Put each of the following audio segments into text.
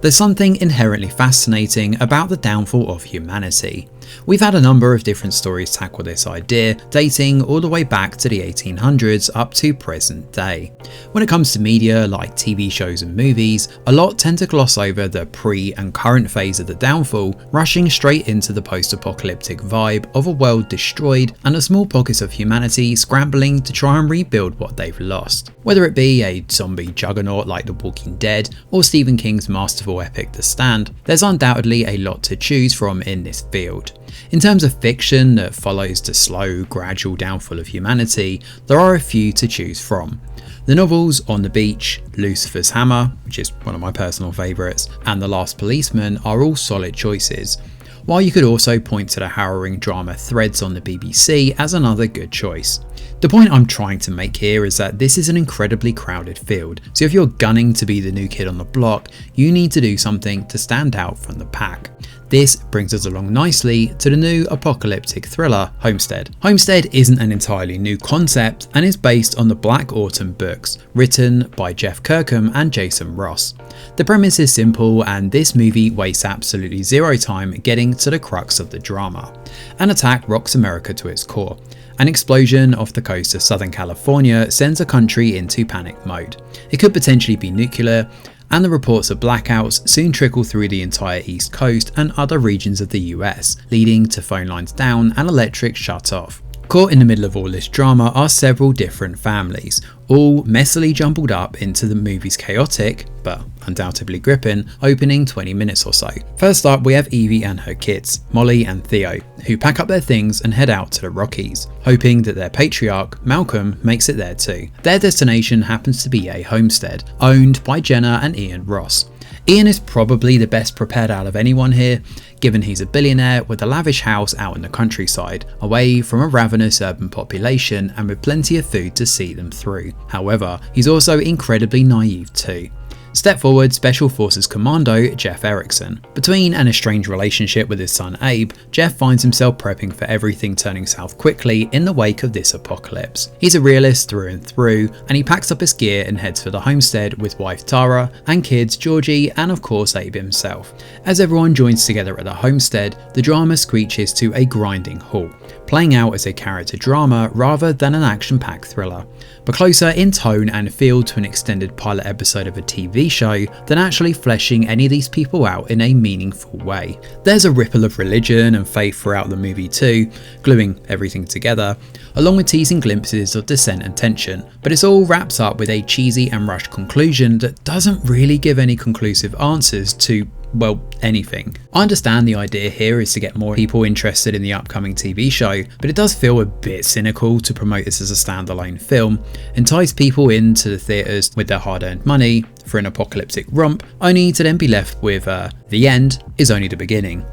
There's something inherently fascinating about the downfall of humanity. We've had a number of different stories tackle this idea, dating all the way back to the 1800s up to present day. When it comes to media like TV shows and movies, a lot tend to gloss over the pre and current phase of the downfall, rushing straight into the post-apocalyptic vibe of a world destroyed and a small pockets of humanity scrambling to try and rebuild what they've lost. Whether it be a zombie juggernaut like The Walking Dead or Stephen King's masterful epic The Stand, there's undoubtedly a lot to choose from in this field. In terms of fiction that follows the slow, gradual downfall of humanity, there are a few to choose from. The novels On the Beach, Lucifer's Hammer, which is one of my personal favourites, and The Last Policeman are all solid choices, while you could also point to the harrowing drama Threads on the BBC as another good choice. The point I'm trying to make here is that this is an incredibly crowded field, so if you're gunning to be the new kid on the block, you need to do something to stand out from the pack. This brings us along nicely to the new apocalyptic thriller, Homestead. Homestead isn't an entirely new concept and is based on the Black Autumn books, written by Jeff Kirkham and Jason Ross. The premise is simple, and this movie wastes absolutely zero time getting to the crux of the drama. An attack rocks America to its core. An explosion off the coast of Southern California sends a country into panic mode. It could potentially be nuclear, and the reports of blackouts soon trickle through the entire East Coast and other regions of the US, leading to phone lines down and electric shut off. Caught in the middle of all this drama are several different families, all messily jumbled up into the movie's chaotic, but undoubtedly gripping, opening 20 minutes or so. First up, we have Evie and her kids, Molly and Theo, who pack up their things and head out to the Rockies, hoping that their patriarch, Malcolm, makes it there too. Their destination happens to be a homestead, owned by Jenna and Ian Ross. Ian is probably the best prepared out of anyone here, given he's a billionaire with a lavish house out in the countryside, away from a ravenous urban population and with plenty of food to see them through. However, he's also incredibly naive too. Step forward Special Forces Commando Jeff Erickson. Between an estranged relationship with his son Abe, Jeff finds himself prepping for everything turning south quickly in the wake of this apocalypse. He's a realist through and through, and he packs up his gear and heads for the homestead with wife Tara and kids Georgie and of course Abe himself. As everyone joins together at the homestead, the drama screeches to a grinding halt, playing out as a character drama rather than an action-packed thriller, but closer in tone and feel to an extended pilot episode of a TV show than actually fleshing any of these people out in a meaningful way. There's a ripple of religion and faith throughout the movie too, gluing everything together, along with teasing glimpses of dissent and tension, but it's all wrapped up with a cheesy and rushed conclusion that doesn't really give any conclusive answers to, well, anything. I understand the idea here is to get more people interested in the upcoming TV show, but it does feel a bit cynical to promote this as a standalone film, entice people into the theatres with their hard-earned money for an apocalyptic romp, only to then be left with the end is only the beginning.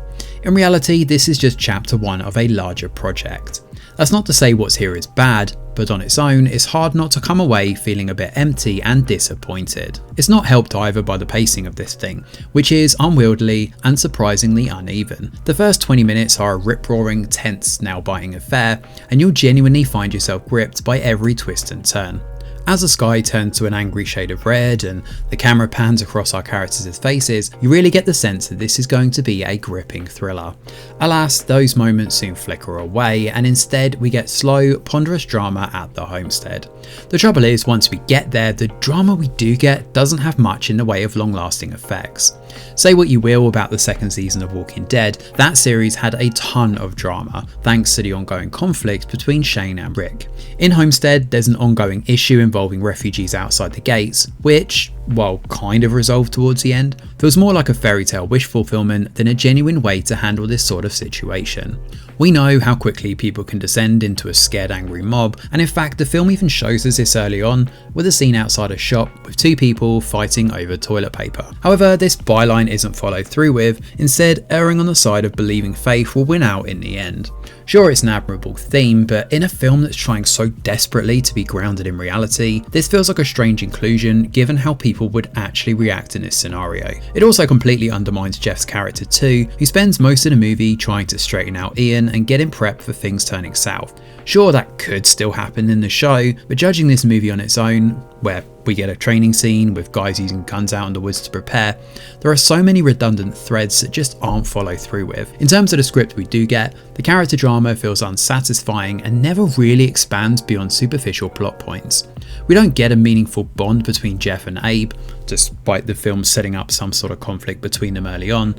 In reality, this is just chapter one of a larger project. That's not to say what's here is bad, but on its own, it's hard not to come away feeling a bit empty and disappointed. It's not helped either by the pacing of this thing, which is unwieldy and surprisingly uneven. The first 20 minutes are a rip-roaring, tense, nail-biting affair, and you'll genuinely find yourself gripped by every twist and turn. As the sky turns to an angry shade of red and the camera pans across our characters' faces, you really get the sense that this is going to be a gripping thriller. Alas, those moments soon flicker away, and instead we get slow, ponderous drama at the homestead. The trouble is, once we get there, the drama we do get doesn't have much in the way of long-lasting effects. Say what you will about the second season of Walking Dead, that series had a ton of drama, thanks to the ongoing conflict between Shane and Rick. In Homestead, there's an ongoing issue involving refugees outside the gates, which, while kind of resolved towards the end, feels more like a fairy tale wish fulfillment than a genuine way to handle this sort of situation. We know how quickly people can descend into a scared, angry mob, and in fact the film even shows us this early on with a scene outside a shop with two people fighting over toilet paper. However, this byline isn't followed through with, instead erring on the side of believing faith will win out in the end. Sure, it's an admirable theme, but in a film that's trying so desperately to be grounded in reality, this feels like a strange inclusion given how people people would actually react in this scenario. It also completely undermines Jeff's character too, who spends most of the movie trying to straighten out Ian and get him prepped for things turning south. Sure, that could still happen in the show, but judging this movie on its own, where we get a training scene with guys using guns out in the woods to prepare, there are so many redundant threads that just aren't followed through with. In terms of the script we do get, the character drama feels unsatisfying and never really expands beyond superficial plot points. We don't get a meaningful bond between Jeff and Abe, despite the film setting up some sort of conflict between them early on,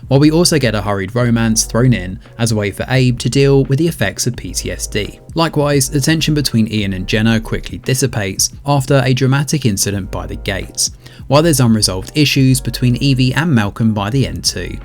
while we also get a hurried romance thrown in as a way for Abe to deal with the effects of PTSD. Likewise, the tension between Ian and Jenna quickly dissipates after a dramatic incident by the gates, while there's unresolved issues between Evie and Malcolm by the end too.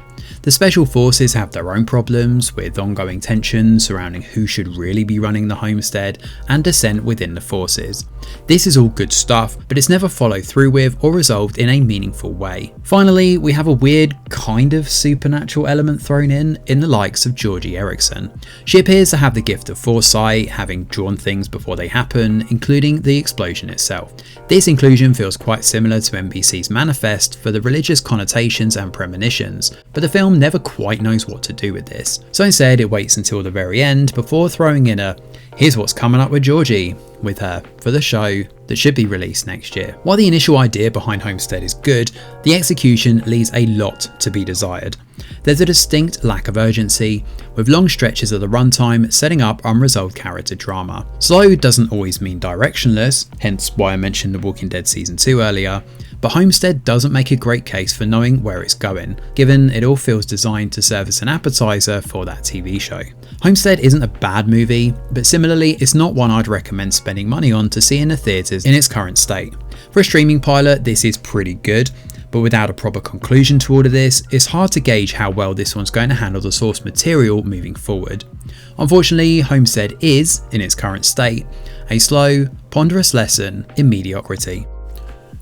The Special Forces have their own problems, with ongoing tensions surrounding who should really be running the Homestead and dissent within the forces. This is all good stuff, but it's never followed through with or resolved in a meaningful way. Finally, we have a weird kind of supernatural element thrown in the likes of Georgie Erickson. She appears to have the gift of foresight, having drawn things before they happen, including the explosion itself. This inclusion feels quite similar to NBC's manifest for the religious connotations and premonitions, but the film never quite knows what to do with this. So instead it waits until the very end before throwing in a "here's what's coming up with Georgie" with her for the show that should be released next year. While the initial idea behind Homestead is good, the execution leaves a lot to be desired. There's a distinct lack of urgency, with long stretches of the runtime setting up unresolved character drama. Slow doesn't always mean directionless, hence why I mentioned The Walking Dead Season 2 earlier, but Homestead doesn't make a great case for knowing where it's going, given it all feels designed to serve as an appetizer for that TV show. Homestead isn't a bad movie, but similarly it's not one I'd recommend spending money on to see in the theatres in its current state. For a streaming pilot, this is pretty good, but without a proper conclusion to all of this, it's hard to gauge how well this one's going to handle the source material moving forward. Unfortunately, Homestead is, in its current state, a slow, ponderous lesson in mediocrity.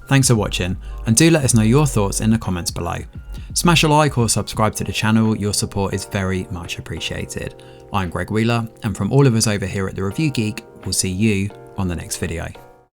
Thanks for watching, and do let us know your thoughts in the comments below. Smash a like or subscribe to the channel, your support is very much appreciated. I'm Greg Wheeler, and from all of us over here at The Review Geek, we'll see you on the next video.